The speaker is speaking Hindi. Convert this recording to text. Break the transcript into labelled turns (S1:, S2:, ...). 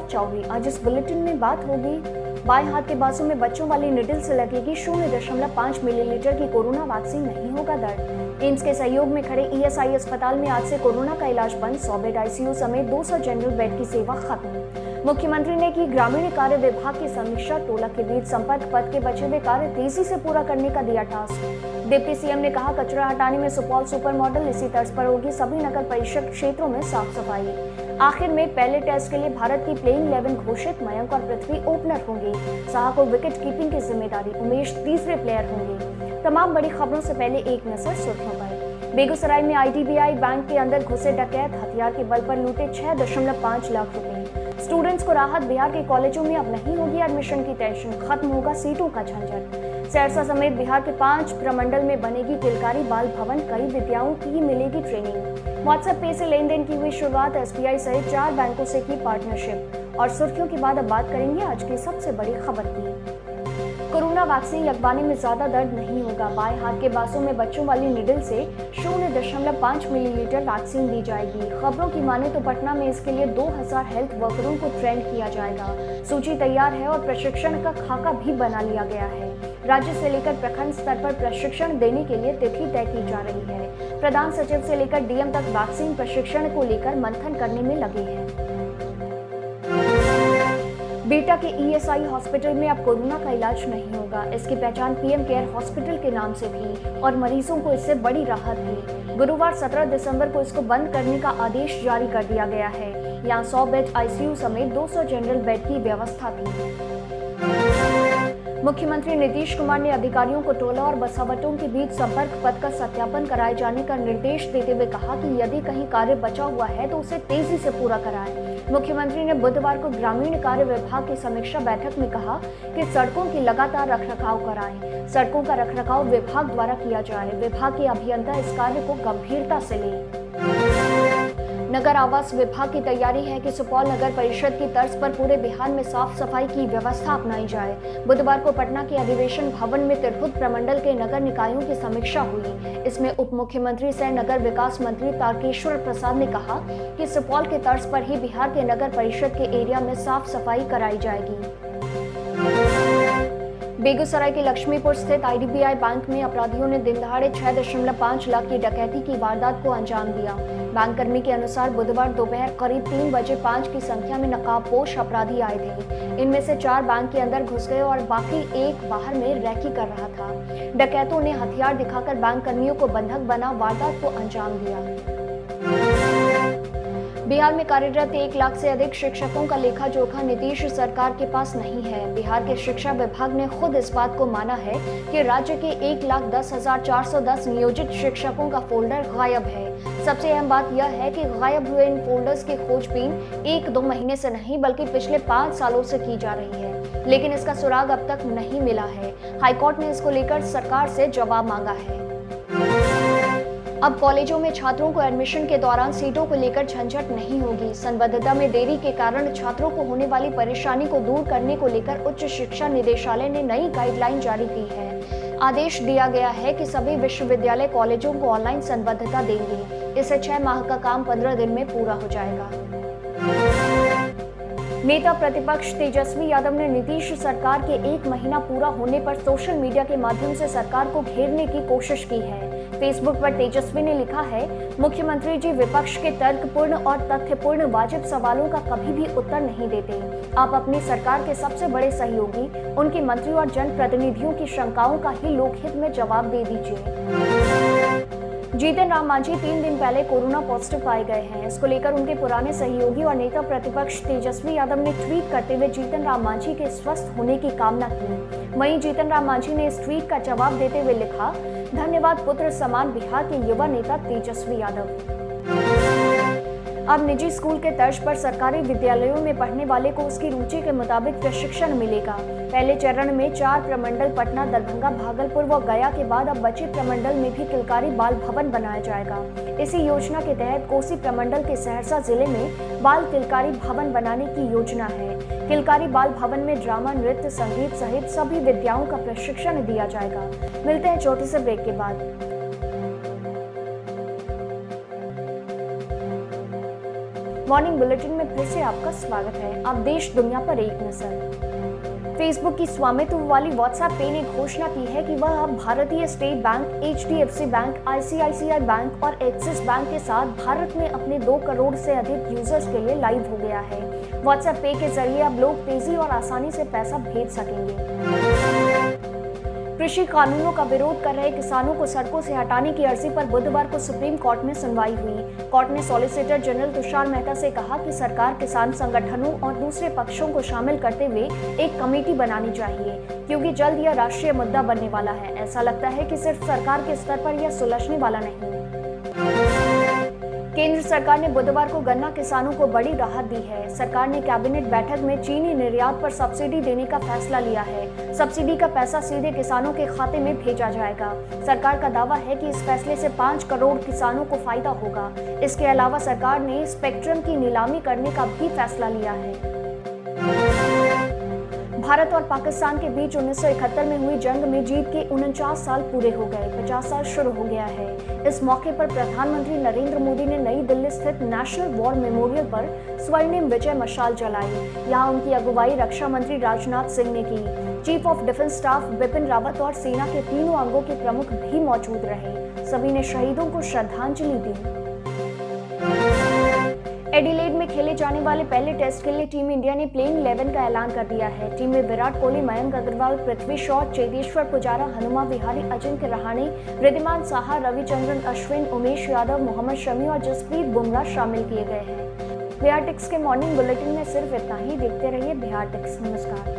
S1: चौरी। आज इस बुलेटिन में बात होगी, बाएं हाथ के बाजू में बच्चों वाली निडल से लगेगी 0.5 मिलीलीटर की कोरोना वैक्सीन, नहीं होगा दर्द। एम्स के सहयोग में खड़े ईएसआई अस्पताल में आज से कोरोना का इलाज बंद, 100 बेड आईसीयू समेत 200 जनरल बेड की सेवा खत्म। मुख्यमंत्री ने की ग्रामीण कार्य विभाग की समीक्षा, टोला के बीच संपर्क पथ के बचे हुए कार्य तेजी से पूरा करने का दिया टास्क। डिप्टी सीएम ने कहा, कचरा हटाने में सुपौल सुपर मॉडल, इसी तर्ज पर होगी सभी नगर परिषद क्षेत्रों में साफ सफाई। आखिर में पहले टेस्ट के लिए भारत की प्लेइंग 11 घोषित, मयंक और पृथ्वी ओपनर होंगे। साहा को विकेट कीपिंग की जिम्मेदारी, उमेश तीसरे प्लेयर होंगे। तमाम बड़ी खबरों से पहले एक नजर सुर्खियों पर। बेगूसराय में आईडीबीआई बैंक के अंदर घुसे डकैत, हथियार के बल पर लूटे 6.5 लाख रुपए। स्टूडेंट्स को राहत, बिहार के कॉलेजों में अब नहीं होगी एडमिशन की टेंशन, खत्म होगा सीटों का झंझट। सहरसा समेत बिहार के 5 प्रमंडल में बनेगी किलकारी बाल भवन, कई विद्याओं की मिलेगी ट्रेनिंग। व्हाट्सएप पे से लेन देन की हुई शुरुआत, एसबीआई सहित 4 बैंकों से की पार्टनरशिप। और सुर्खियों के बाद अब बात करेंगे आज की सबसे बड़ी खबर की। कोरोना वैक्सीन लगवाने में ज्यादा दर्द नहीं होगा, बाएं हाथ के बाजू में बच्चों वाली निडल से 0.5 मिलीलीटर वैक्सीन दी जाएगी। खबरों की माने तो पटना में इसके लिए 2000 हेल्थ वर्करों को ट्रेंड किया जाएगा। सूची तैयार है और प्रशिक्षण का खाका भी बना लिया गया है। राज्य से लेकर प्रखंड स्तर पर प्रशिक्षण देने के लिए तिथि तय की जा रही है। प्रधान सचिव से लेकर डीएम तक वैक्सीन प्रशिक्षण को लेकर मंथन करने में लगे हैं। बेटा के ईएसआई हॉस्पिटल में अब कोरोना का इलाज नहीं होगा। इसकी पहचान पीएम केयर हॉस्पिटल के नाम से थी और मरीजों को इससे बड़ी राहत थी। गुरुवार 17 दिसंबर को इसको बंद करने का आदेश जारी कर दिया गया है। यहाँ 100 बेड आईसीयू समेत 200 जनरल बेड की व्यवस्था थी। मुख्यमंत्री नीतीश कुमार ने अधिकारियों को टोला और बसावटों के बीच संपर्क पथ का सत्यापन कराए जाने का निर्देश देते हुए कहा कि यदि कहीं कार्य बचा हुआ है तो उसे तेजी से पूरा कराएं। मुख्यमंत्री ने बुधवार को ग्रामीण कार्य विभाग की समीक्षा बैठक में कहा कि सड़कों की लगातार रखरखाव कराएं। सड़कों का रखरखाव विभाग द्वारा किया जाए। विभाग के अभियंता इस कार्य को गंभीरता से लें। नगर आवास विभाग की तैयारी है कि सुपौल नगर परिषद की तर्ज पर पूरे बिहार में साफ सफाई की व्यवस्था अपनाई जाए। बुधवार को पटना के अधिवेशन भवन में तिरहुत प्रमंडल के नगर निकायों की समीक्षा हुई। इसमें उप मुख्यमंत्री सह नगर विकास मंत्री तारकेश्वर प्रसाद ने कहा कि सुपौल के तर्ज पर ही बिहार के नगर परिषद के एरिया में साफ सफाई कराई जाएगी। बेगूसराय के लक्ष्मीपुर स्थित आईडीबीआई बैंक में अपराधियों ने दिन दहाड़े 6.5 लाख की डकैती की वारदात को अंजाम दिया। बैंक कर्मी के अनुसार बुधवार दोपहर करीब 3 बजे 5 की संख्या में नकाबपोश अपराधी आए थे। इनमें से 4 बैंक के अंदर घुस गए और बाकी एक बाहर में रैकी कर रहा था। डकैतों ने हथियार दिखाकर बैंक कर्मियों को बंधक बना वारदात को अंजाम दिया। बिहार में कार्यरत 1 लाख से अधिक शिक्षकों का लेखा जोखा नीतीश सरकार के पास नहीं है। बिहार के शिक्षा विभाग ने खुद इस बात को माना है कि राज्य के 1,10,410 नियोजित शिक्षकों का फोल्डर गायब है। सबसे अहम बात यह है कि गायब हुए इन फोल्डर्स की खोजबीन 1-2 महीने से नहीं बल्कि पिछले 5 सालों से की जा रही है, लेकिन इसका सुराग अब तक नहीं मिला है। हाईकोर्ट ने इसको लेकर सरकार से जवाब मांगा है। अब कॉलेजों में छात्रों को एडमिशन के दौरान सीटों को लेकर झंझट नहीं होगी। संबद्धता में देरी के कारण छात्रों को होने वाली परेशानी को दूर करने को लेकर उच्च शिक्षा निदेशालय ने नई गाइडलाइन जारी की है। आदेश दिया गया है कि सभी विश्वविद्यालय कॉलेजों को ऑनलाइन संबद्धता देंगे। इससे 6 माह का काम 15 दिन में पूरा हो जाएगा। नेता प्रतिपक्ष तेजस्वी यादव ने नीतीश सरकार के 1 महीना पूरा होने पर सोशल मीडिया के माध्यम से सरकार को घेरने की कोशिश की है। फेसबुक पर तेजस्वी ने लिखा है, मुख्यमंत्री जी विपक्ष के तर्कपूर्ण और तथ्यपूर्ण वाजिब सवालों का कभी भी उत्तर नहीं देते। आप अपनी सरकार के सबसे बड़े सहयोगी, उनके मंत्री और जनप्रतिनिधियों की शंकाओं का ही लोकहित में जवाब दे दीजिए। जीतन राम मांझी 3 दिन पहले कोरोना पॉजिटिव पाए गए हैं। इसको लेकर उनके पुराने सहयोगी और नेता प्रतिपक्ष तेजस्वी यादव ने ट्वीट करते हुए जीतन राम मांझी के स्वस्थ होने की कामना की। वहीं जीतन राम मांझी ने इस ट्वीट का जवाब देते हुए लिखा, धन्यवाद पुत्र समान बिहार के युवा नेता तेजस्वी यादव। अब निजी स्कूल के तर्ज पर सरकारी विद्यालयों में पढ़ने वाले को उसकी रुचि के मुताबिक प्रशिक्षण मिलेगा। पहले चरण में 4 प्रमंडल पटना, दरभंगा, भागलपुर व गया के बाद अब बचे प्रमंडल में भी किलकारी बाल भवन बनाया जाएगा। इसी योजना के तहत कोसी प्रमंडल के सहरसा जिले में बाल किलकारी भवन बनाने की योजना है। किलकारी बाल भवन में ड्रामा, नृत्य, संगीत सहित सभी विद्याओं का प्रशिक्षण दिया जाएगा। मिलते हैं छोटे से ब्रेक के बाद। मॉर्निंग बुलेटिन में फिर से आपका स्वागत है। अब देश दुनिया पर एक नजर। फेसबुक की स्वामित्व वाली व्हाट्सएप पे ने घोषणा की है कि वह अब भारतीय state bank, HDFC bank, ICICI bank और एक्सिस बैंक के साथ भारत में अपने 2 करोड़ से अधिक यूजर्स के लिए लाइव हो गया है। व्हाट्सएप पे के जरिए अब लोग तेजी और आसानी से पैसा भेज सकेंगे। कृषि कानूनों का विरोध कर रहे किसानों को सड़कों से हटाने की अर्जी पर बुधवार को सुप्रीम कोर्ट में सुनवाई हुई। कोर्ट ने सॉलिसिटर जनरल तुषार मेहता से कहा कि सरकार किसान संगठनों और दूसरे पक्षों को शामिल करते हुए एक कमेटी बनानी चाहिए, क्योंकि जल्द यह राष्ट्रीय मुद्दा बनने वाला है। ऐसा लगता है कि सिर्फ सरकार के स्तर पर यह सुलझने वाला नहीं। केंद्र सरकार ने बुधवार को गन्ना किसानों को बड़ी राहत दी है। सरकार ने कैबिनेट बैठक में चीनी निर्यात पर सब्सिडी देने का फैसला लिया है। सब्सिडी का पैसा सीधे किसानों के खाते में भेजा जाएगा। सरकार का दावा है कि इस फैसले से 5 करोड़ किसानों को फायदा होगा। इसके अलावा सरकार ने स्पेक्ट्रम की नीलामी करने का भी फैसला लिया है। भारत और पाकिस्तान के बीच 1971 में हुई जंग में जीत के 49 साल पूरे हो गए। 50 साल शुरू हो गया है। इस मौके पर प्रधानमंत्री नरेंद्र मोदी ने नई दिल्ली स्थित नेशनल वॉर मेमोरियल पर स्वर्णिम विजय मशाल जलाई। यहां उनकी अगुवाई रक्षा मंत्री राजनाथ सिंह ने की। Chief of defence staff Bipin Rawat और सेना के तीनों अंगों के प्रमुख भी मौजूद रहे। सभी ने शहीदों को श्रद्धांजलि दी। एडिलेड में खेले जाने वाले पहले टेस्ट के लिए टीम इंडिया ने प्लेइंग 11 का ऐलान कर दिया है। टीम में विराट कोहली, मयंक अग्रवाल, पृथ्वी शॉ, चेतेश्वर पुजारा, हनुमा विहारी, अजिंक्य रहाणे, रिद्धिमान साहा, रविचंद्रन अश्विन, उमेश यादव, मोहम्मद शमी और जसप्रीत बुमराह शामिल किए गए हैं। बिहार टिक्स के मॉर्निंग बुलेटिन में सिर्फ इतना ही। देखते रहिए बिहार टिक्स। नमस्कार।